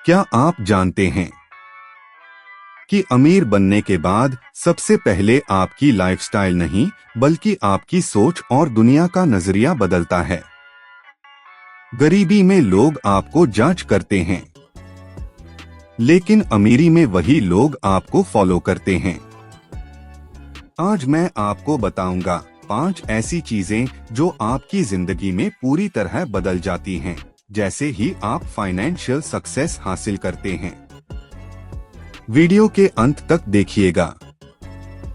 क्या आप जानते हैं कि अमीर बनने के बाद सबसे पहले आपकी लाइफस्टाइल नहीं बल्कि आपकी सोच और दुनिया का नजरिया बदलता है। गरीबी में लोग आपको जज करते हैं, लेकिन अमीरी में वही लोग आपको फॉलो करते हैं। आज मैं आपको बताऊंगा 5 ऐसी चीजें जो आपकी जिंदगी में पूरी तरह बदल जाती हैं जैसे ही आप फाइनेंशियल सक्सेस हासिल करते हैं। वीडियो के अंत तक देखिएगा,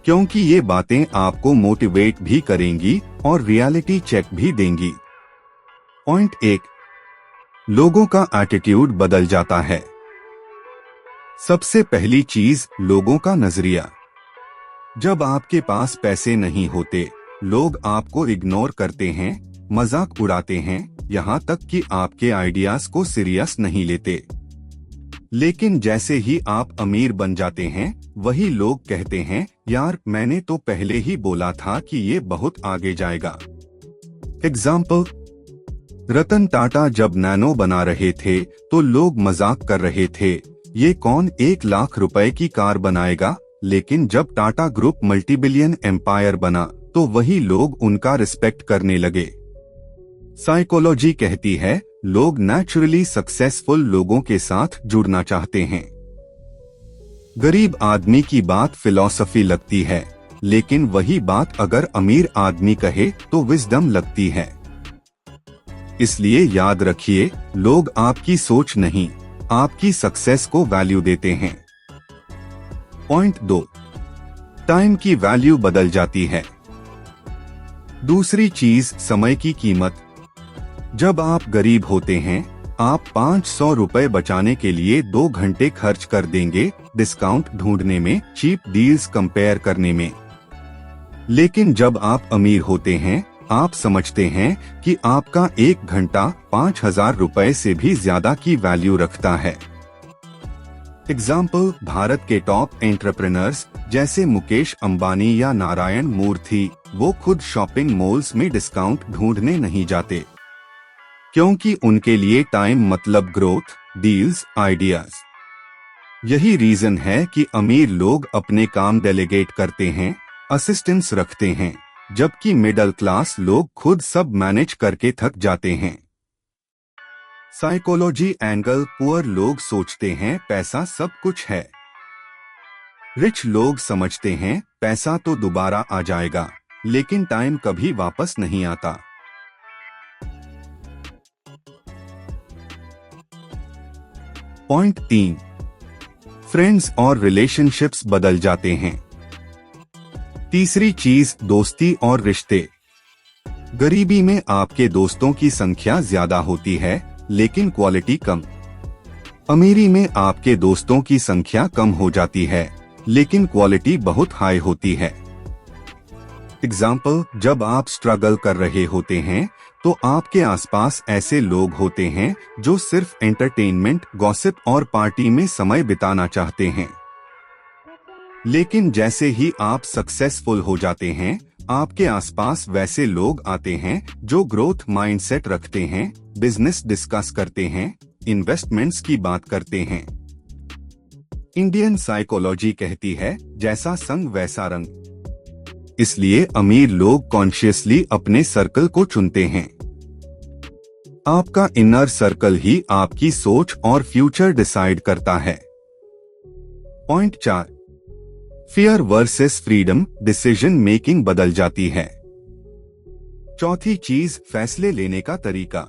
क्योंकि ये बातें आपको मोटिवेट भी करेंगी और रियलिटी चेक भी देंगी। पॉइंट 1, लोगों का एटीट्यूड बदल जाता है। सबसे पहली चीज, लोगों का नजरिया। जब आपके पास पैसे नहीं होते, लोग आपको इग्नोर करते हैं, मजाक उड़ाते हैं, यहाँ तक कि आपके आइडियाज को सीरियस नहीं लेते। लेकिन जैसे ही आप अमीर बन जाते हैं, वही लोग कहते हैं, यार मैंने तो पहले ही बोला था कि ये बहुत आगे जाएगा। एग्जाम्पल, रतन टाटा जब नैनो बना रहे थे तो लोग मजाक कर रहे थे, ये कौन 1 लाख रुपए की कार बनाएगा। लेकिन जब टाटा ग्रुप मल्टीबिलियन एम्पायर बना तो वही लोग उनका रिस्पेक्ट करने लगे। साइकोलॉजी कहती है, लोग नेचुरली सक्सेसफुल लोगों के साथ जुड़ना चाहते हैं। गरीब आदमी की बात फिलॉसफी लगती है, लेकिन वही बात अगर अमीर आदमी कहे तो विजडम लगती है। इसलिए याद रखिए, लोग आपकी सोच नहीं, आपकी सक्सेस को वैल्यू देते हैं। पॉइंट 2, टाइम की वैल्यू बदल जाती है। दूसरी चीज, समय की कीमत। जब आप गरीब होते हैं, आप 500 रुपए बचाने के लिए 2 घंटे खर्च कर देंगे डिस्काउंट ढूंढने में, चीप डील्स कंपेयर करने में। लेकिन जब आप अमीर होते हैं, आप समझते हैं कि आपका 1 घंटा 5000 रुपए से भी ज्यादा की वैल्यू रखता है। एग्जाम्पल, भारत के टॉप एंटरप्रेन्योर्स जैसे मुकेश अंबानी या नारायण मूर्ति, वो खुद शॉपिंग मॉल्स में डिस्काउंट ढूंढने नहीं जाते, क्योंकि उनके लिए टाइम मतलब ग्रोथ, डील्स, आइडियाज। यही रीजन है कि अमीर लोग अपने काम डेलीगेट करते हैं, असिस्टेंट्स रखते हैं, जबकि मिडिल क्लास लोग खुद सब मैनेज करके थक जाते हैं। साइकोलॉजी एंगल, पुअर लोग सोचते हैं पैसा सब कुछ है। रिच लोग समझते हैं पैसा तो दोबारा आ जाएगा, लेकिन टाइम कभी वापस नहीं आता। पॉइंट 3, फ्रेंड्स और रिलेशनशिप्स बदल जाते हैं। तीसरी चीज, दोस्ती और रिश्ते। गरीबी में आपके दोस्तों की संख्या ज्यादा होती है, लेकिन क्वालिटी कम। अमीरी में आपके दोस्तों की संख्या कम हो जाती है, लेकिन क्वालिटी बहुत हाई होती है। एग्जाम्पल, जब आप स्ट्रगल कर रहे होते हैं तो आपके आसपास ऐसे लोग होते हैं जो सिर्फ एंटरटेनमेंट, गॉसिप और पार्टी में समय बिताना चाहते हैं। लेकिन जैसे ही आप सक्सेसफुल हो जाते हैं, आपके आसपास वैसे लोग आते हैं जो ग्रोथ माइंडसेट रखते हैं, बिजनेस डिस्कस करते हैं, इन्वेस्टमेंट्स की बात करते हैं। इंडियन साइकोलॉजी कहती है, जैसा संग वैसा रंग। इसलिए अमीर लोग कॉन्शियसली अपने सर्कल को चुनते हैं। आपका इनर सर्कल ही आपकी सोच और फ्यूचर डिसाइड करता है। Point 4, fear versus freedom, decision making बदल जाती है। चौथी चीज, फैसले लेने का तरीका।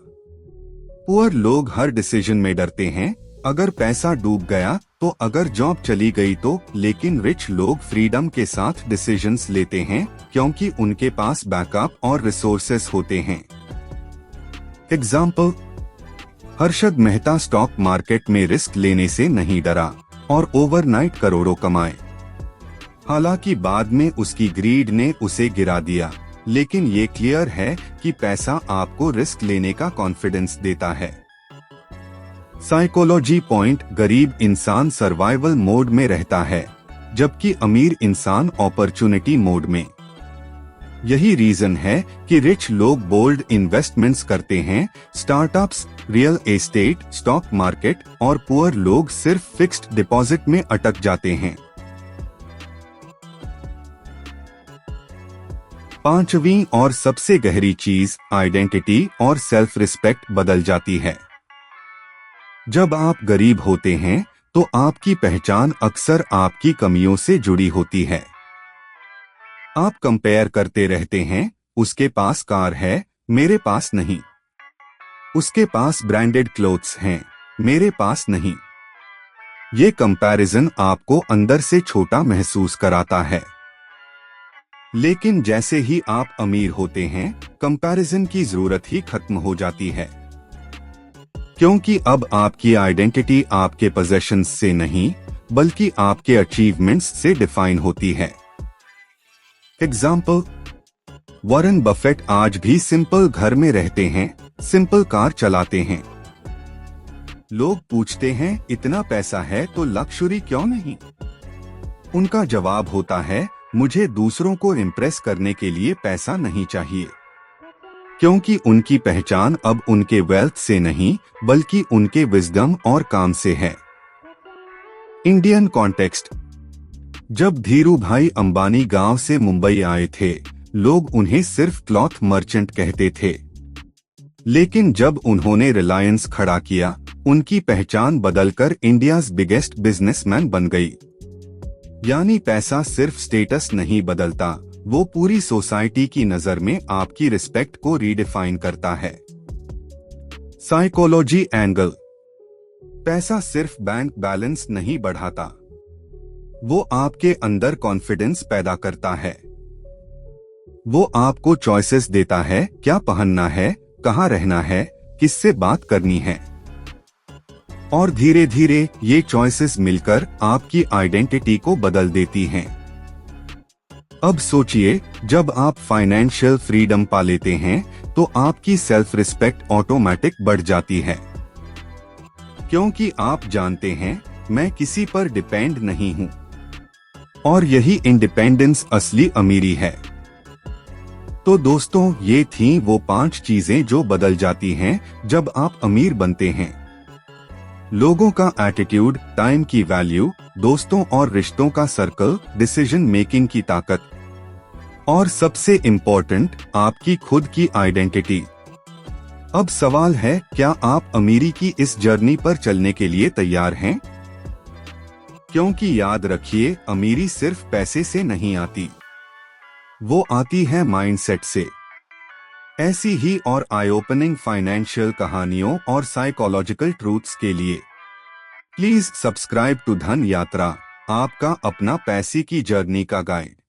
पुअर लोग हर डिसीजन में डरते हैं, अगर पैसा डूब गया तो, अगर जॉब चली गई तो। लेकिन रिच लोग फ्रीडम के साथ डिसीजंस लेते हैं, क्योंकि उनके पास बैकअप और रिसोर्सेस होते हैं। Example, Harshad Mehta stock market में रिस्क लेने से नहीं डरा और ओवरनाइट करोड़ों कमाए। हालांकि बाद में उसकी ग्रीड ने उसे गिरा दिया, लेकिन ये क्लियर है कि पैसा आपको रिस्क लेने का कॉन्फिडेंस देता है। साइकोलॉजी पॉइंट, गरीब इंसान सर्वाइवल मोड में रहता है, जबकि अमीर इंसान अपॉर्चुनिटी मोड में। यही रीजन है कि रिच लोग बोल्ड इन्वेस्टमेंट्स करते हैं, startups, real estate, stock market और पुअर लोग सिर्फ फिक्स्ड डिपॉजिट में अटक जाते हैं। पांचवी और सबसे गहरी चीज, आइडेंटिटी और सेल्फ रिस्पेक्ट बदल जाती है। जब आप गरीब होते हैं तो आपकी पहचान अक्सर आपकी कमियों से जुड़ी होती है। आप कंपेयर करते रहते हैं, उसके पास कार है, मेरे पास नहीं। उसके पास ब्रांडेड क्लोथ्स हैं, मेरे पास नहीं। ये कंपैरिजन आपको अंदर से छोटा महसूस कराता है। लेकिन जैसे ही आप अमीर होते हैं, कंपैरिजन की जरूरत ही खत्म हो जाती है, क्योंकि अब आपकी आइडेंटिटी आपके पोजेशंस से नहीं बल्कि आपके अचीवमेंट्स से डिफाइन होती है। एग्जाम्पल, वॉरेन बफेट आज भी सिंपल घर में रहते हैं, सिंपल कार चलाते हैं। लोग पूछते हैं, इतना पैसा है तो लक्सुरी क्यों नहीं? उनका जवाब होता है, मुझे दूसरों को इम्प्रेस करने के लिए पैसा नहीं चाहिए, क्योंकि उनकी पहचान अब उनके वेल्थ से नहीं बल्कि उनके विजडम और काम से है। इंडियन कॉन्टेक्स्ट, जब धीरू भाई अंबानी गांव से मुंबई आए थे, लोग उन्हें सिर्फ क्लॉथ मर्चेंट कहते थे। लेकिन जब उन्होंने रिलायंस खड़ा किया, उनकी पहचान बदलकर इंडियाज बिगेस्ट बिजनेसमैन बन गई। यानी पैसा सिर्फ स्टेटस नहीं बदलता, वो पूरी सोसाइटी की नजर में आपकी रिस्पेक्ट को रीडिफाइन करता है। साइकोलॉजी एंगल, पैसा सिर्फ बैंक बैलेंस नहीं बढ़ाता, वो आपके अंदर कॉन्फिडेंस पैदा करता है। वो आपको चॉइसेस देता है, क्या पहनना है, कहाँ रहना है, किससे बात करनी है। और धीरे धीरे ये चॉइसेस मिलकर आपकी आइडेंटिटी को बदल देती हैं। अब सोचिए, जब आप फाइनेंशियल फ्रीडम पा लेते हैं तो आपकी सेल्फ रिस्पेक्ट ऑटोमेटिक बढ़ जाती है, क्योंकि आप जानते हैं, मैं किसी पर डिपेंड नहीं हूं। और यही इंडिपेंडेंस असली अमीरी है। तो दोस्तों, ये थीं वो 5 चीजें जो बदल जाती हैं जब आप अमीर बनते हैं। लोगों का एटीट्यूड, टाइम की वैल्यू, दोस्तों और रिश्तों का सर्कल, डिसीजन मेकिंग की ताकत और सबसे इम्पोर्टेंट, आपकी खुद की आइडेंटिटी। अब सवाल है, क्या आप अमीरी की इस जर्नी पर चलने के लिए तैयार हैं? क्योंकि याद रखिए, अमीरी सिर्फ पैसे से नहीं आती, वो आती है माइंडसेट से। ऐसी ही और आई ओपनिंग फाइनेंशियल कहानियों और साइकोलॉजिकल ट्रूथ्स के लिए प्लीज सब्सक्राइब टू धन यात्रा, आपका अपना पैसे की जर्नी का गाइड।